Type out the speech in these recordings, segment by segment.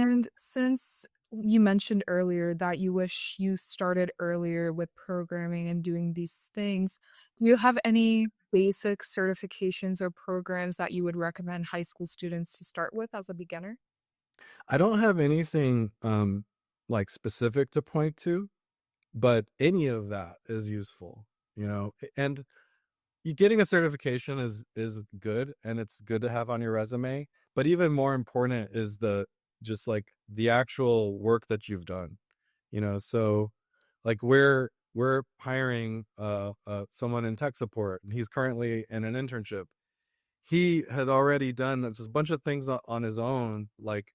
And since you mentioned earlier that you wish you started earlier with programming and doing these things, do you have any basic certifications or programs that you would recommend high school students to start with as a beginner? I don't have anything, like, specific to point to, but any of that is useful, and you getting a certification is good, and it's good to have on your resume, but even more important is the actual work that you've done, so, like, we're hiring, someone in tech support, and he's currently in an internship. He had already done just a bunch of things on his own, like,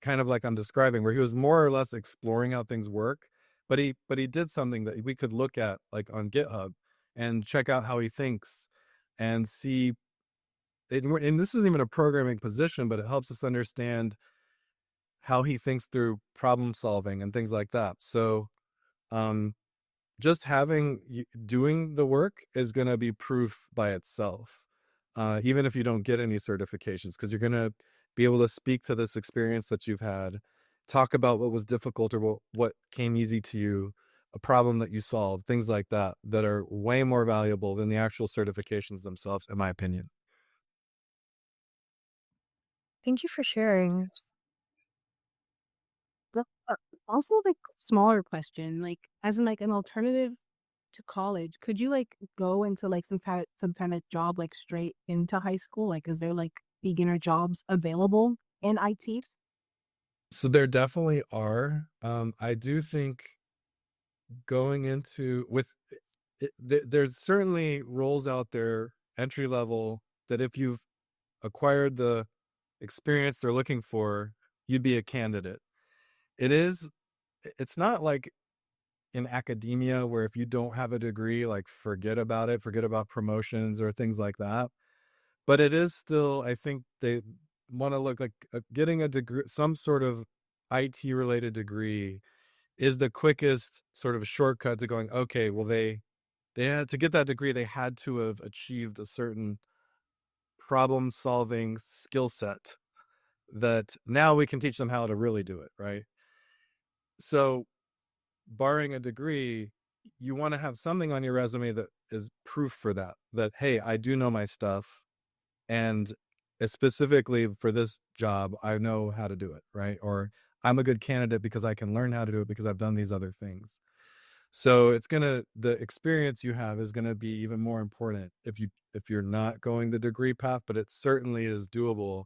kind of like I'm describing, where he was more or less exploring how things work, but he did something that we could look at, like, on GitHub and check out how he thinks and see and this isn't even a programming position, but it helps us understand how he thinks through problem solving and things like that. So, um, just doing the work is gonna be proof by itself, even if you don't get any certifications, because 'cause you're gonna be able to speak to this experience that you've had, talk about what was difficult or what came easy to you, a problem that you solved, things like that, that are way more valuable than the actual certifications themselves, in my opinion. Thank you for sharing. The also, like, smaller question, like, as in, like, an alternative to college, could you, like, go into, like, some kind of job, like, straight into high school? Like, is there, like, beginner jobs available in IT? So there definitely are. I do think going into with there's certainly roles out there, entry level, that if you've acquired the experience they're looking for, you'd be a candidate. It's not like in academia where if you don't have a degree, like, forget about it, forget about promotions or things like that. But it is still, I think they want to look like getting a degree, some sort of IT related degree is the quickest sort of shortcut to going, okay, well, they had to get that degree, they had to have achieved a certain problem solving skill set that now we can teach them how to really do it, right? So, barring a degree, you want to have something on your resume that is proof for that, hey, I do know my stuff. And specifically for this job, I know how to do it, right? Or I'm a good candidate because I can learn how to do it because I've done these other things. So the experience you have is gonna be even more important if you're not going the degree path, but it certainly is doable.